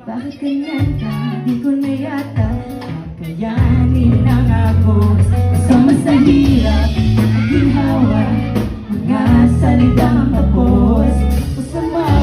Bakit ganyan ka? Di ko na yata kakayanin ang agos. Kasama sa hirap at ginhawa, mga salitang tapos. Masama